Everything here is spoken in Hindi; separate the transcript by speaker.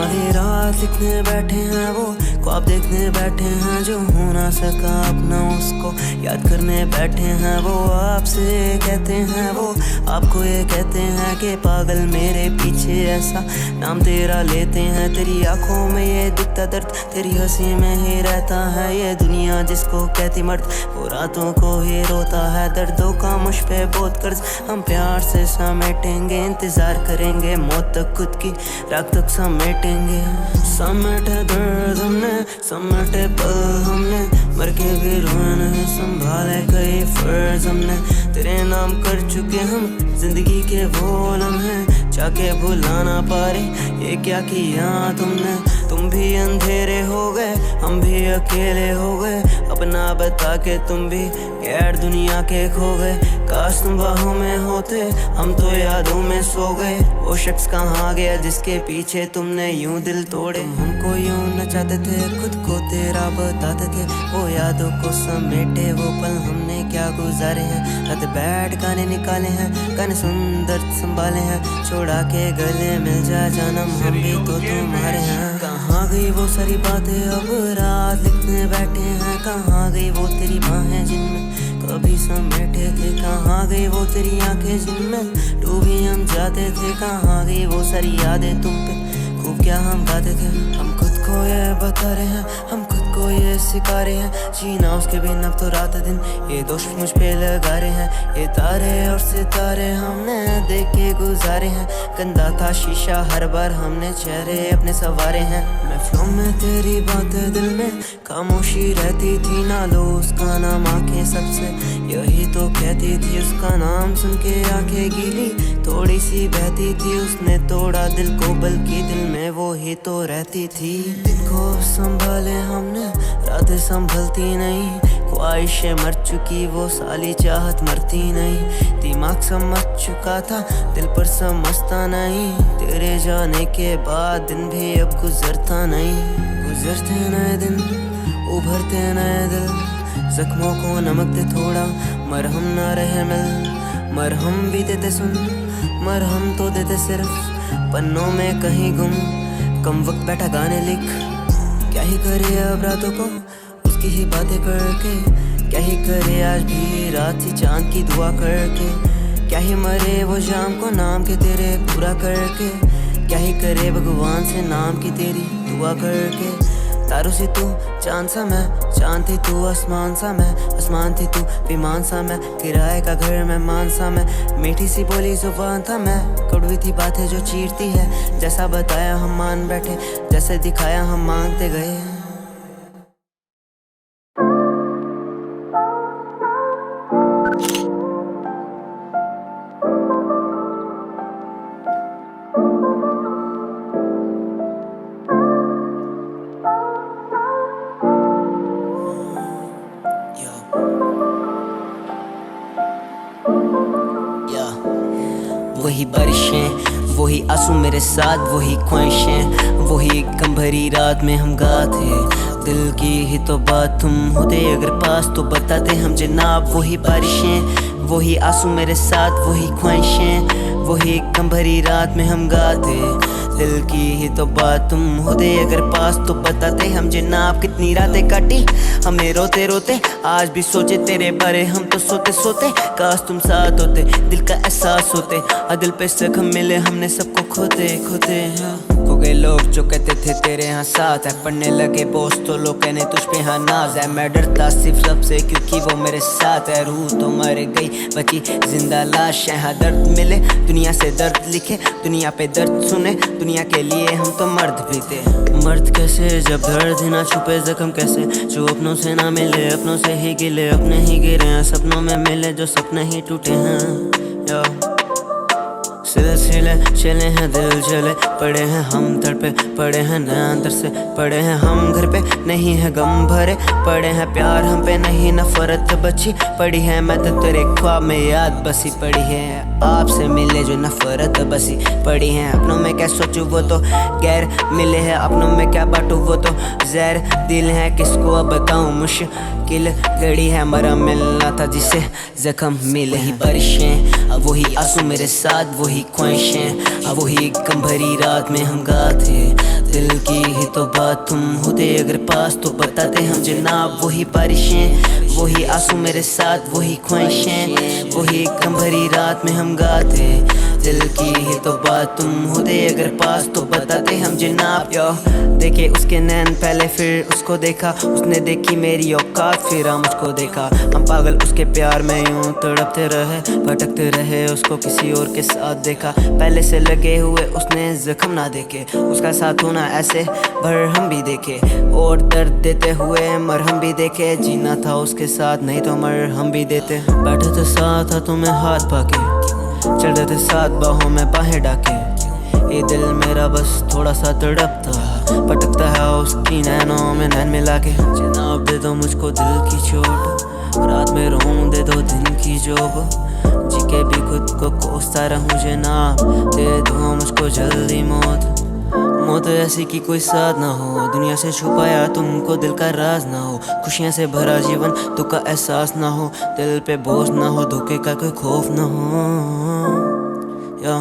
Speaker 1: आधी रात लिखने बैठे हैं वो, ख्वाब देखने बैठे हैं जो हो ना सका अपना, उसको याद करने बैठे हैं वो। आपसे कहते हैं वो, आपको ये कहते हैं कि पागल मेरे पीछे ऐसा नाम तेरा लेते हैं। तेरी आंखों में ये दिखता दर्द, तेरी हंसी में ही रहता है ये दुनिया जिसको कहती मर्द, वो रातों को ही रोता है। दर्दों का मुझ पे बहुत कर्ज, हम प्यार से समेटेंगे, इंतजार करेंगे मौत तक, खुद की राख तक समेटेंगे। समेटे दर्द हमने, समेटे पल हमने, मर के भी रोए नहीं, संभाले कई फर्ज हमने। तेरे नाम कर चुके हम जिंदगी के वो लम्हे, जाके भुला ना पा रहे ये क्या किया तुमने। तुम भी अंधेरे हो गए, हम भी अकेले हो गए, अपना बता के तुम भी गैर दुनिया के खो गए। काश तुम बाहों में होते, हम तो यादों में सो गए। वो शख्स कहाँ गया जिसके पीछे तुमने यूं दिल तोड़े। हमको यूं नचाते थे, खुद को तेरा बताते थे, वो यादों को समेटे वो पल हमने क्या गुजारे हैं। रात बैठ गाने निकाले हैं, गाने सुंदर संभाले हैं, छोड़ा के गले मिल जा जानम हम भी तो तुम्हारे हैं। कहाँ गई वो सारी बातें अब रात लिखने बैठे हैं, कहाँ गई वो तेरी बाहें जिनमें कभी समेटे थे, कहाँ गई वो तेरी आंखें जिनमें डूबी हम जाते थे, कहाँ गई वो सारी यादें तुम पे खूब क्या हम गाते थे। हम खुद को ये बता रहे हैं, हम खुद को ये सिखा रहे हैं, जीना उसके बिन अब तो रात दिन ये दोष मुझ पे लगा रहे हैं। ये तारे और सितारे हमने देख के गुजारे हैं, गंदा था शीशा हर बार हमने चेहरे अपने संवारे हैं। मैं फ्लो में तेरी बातें दिल में खामोशी रहती थी, ना लो उसका नाम आंखें सबसे यही तो कहती थी, उसका नाम सुन के आंखें गीली थोड़ी सी बहती थी। उसने तोड़ा दिल को बल्कि दिल में वो ही तो रहती थी। दिल को संभाले हमने, रातें संभलती नहीं, ख्वाहिशें मर चुकी वो साली चाहत मरती नहीं। दिमाग समझ चुका था दिल पर समझता नहीं, तेरे जाने के बाद दिन भी अब गुजरता नहीं। गुजरते नए दिन, उभरते नए दिल, जख्मों को नमक दे थोड़ा, मरहम ना रहे मिल। मरहम भी देते सुन, मरहम तो देते सिर्फ पन्नों में कहीं गुम, कम वक्त बैठा गाने लिख। क्या ही करे अब रातों को उसकी ही बातें करके, क्या ही करे आज भी रात ही चांद की दुआ करके, क्या ही मरे वो शाम को नाम के तेरे पूरा करके, क्या ही करे भगवान से नाम की तेरी दुआ करके। तारों से तू चांद सा मैं, चांद थी तू आसमान सा मैं, आसमान थी तू विमान सा मैं, किराए का घर मेहमान सा मैं। मीठी सी बोली जुबान था मैं, कड़वी थी बातें जो चीरती है, जैसा बताया हम मान बैठे, जैसे दिखाया हम मांगते गए। वही बारिशें, वही आंसू मेरे साथ, वही ख्वाहिशें, वही गम भरी रात में हम गाते। दिल की ही तो बात, तुम होते अगर पास तो बताते हम जनाब। वही बारिशें, वही आंसू मेरे साथ, वही ख्वाहिशें, वही गम भरी रात में हम गाते। दिल की ही तो बात, तुम होते अगर पास तो बताते हम जनाब। कितनी रातें काटी हमने रोते रोते, आज भी सोचे तेरे बारे हम तो सोते सोते। काश तुम साथ होते, दिल का एहसास होते, दिल पे जख्म मिले हमने सबको खोते खोते। हो गए लोग जो कहते थे तेरे यहाँ साथ है, पढ़ने लगे बोझ तो लोग कहने तुझ पे हाँ नाज है। मैं डरता सिर्फ सबसे क्योंकि वो मेरे साथ है, रूह तो मर गई बची जिंदा लाश है। हाँ दर्द मिले दुनिया से दर्द लिखे, दुनिया पे दर्द सुने, दुनिया के लिए हम तो मर्द भी थे। मर्द कैसे जब दर्द ना छुपे, जख्म कैसे जो अपनों से ना मिले, अपनों से ही गिले अपने ही गिरे हैं, सपनों में मिले जो सपने ही टूटे हैं। सिलसिले चले हैं दिल जले पड़े हैं, हम तड़पे पड़े हैं नया अंदर से पड़े हैं। हम घर पे नहीं है गम भरे पड़े हैं, प्यार हम पे नहीं नफरत बची पड़ी है। मैं तो तेरे ख्वाब में याद बसी पड़ी है, आपसे मिले जो नफरत बसी पड़ी है। अपनों में क्या सोचूं वो तो गैर मिले हैं, अपनों में क्या बांटूं वो तो जहर दिल है। किसको अब बताऊं मुश्किल घड़ी है, मरा मिलना था जिसे जख्म मिले। वही बारिशें, वही आंसू मेरे साथ, वही ख्वाहिशें, वही गम भरी रात में हम गाते। दिल की ही तो बात, तुम होते अगर पास तो बताते हम जनाब। वही बारिशें, वही आंसू मेरे साथ, वही ख्वाहिशें, वही गम भरी रात में हम गाते। दिल की ही तो बात, तुम होते अगर पास तो बताते हम जनाब। यो देखे उसके नैन पहले, फिर उसको देखा, उसने देखी मेरी औकात, फिर मुझको देखा। हम पागल उसके प्यार में यूं तड़पते रहे, भटकते रहे, उसको किसी और के साथ देखा। पहले से लगे हुए उसने जख्म ना देखे, उसका साथ होना ऐसे भर हम भी देखे, और दर्द देते हुए मरहम भी देखे। जीना था उसके साथ नहीं तो मर हम भी देते। बैठे थे साथ हाथों में हाथ पाके, चल रहे थे साथ बाहों में बाहें डाके। ये दिल मेरा बस थोड़ा सा तड़पता, पटकता है उसकी नैनों में नैन मिला के। जनाब दे दो मुझको दिल की चोट, रात में रोऊं दे दो दिन की जोब। जी के भी खुद को कोसता रहूं जनाब, दे दो मुझको जल्दी मौत। मौत ऐसी कि कोई साथ ना हो, दुनिया से छुपाया तुमको दिल का राज ना हो। खुशियां से भरा जीवन, दुख का एहसास ना हो, दिल पे बोझ ना हो, धोखे का कोई खौफ ना हो। या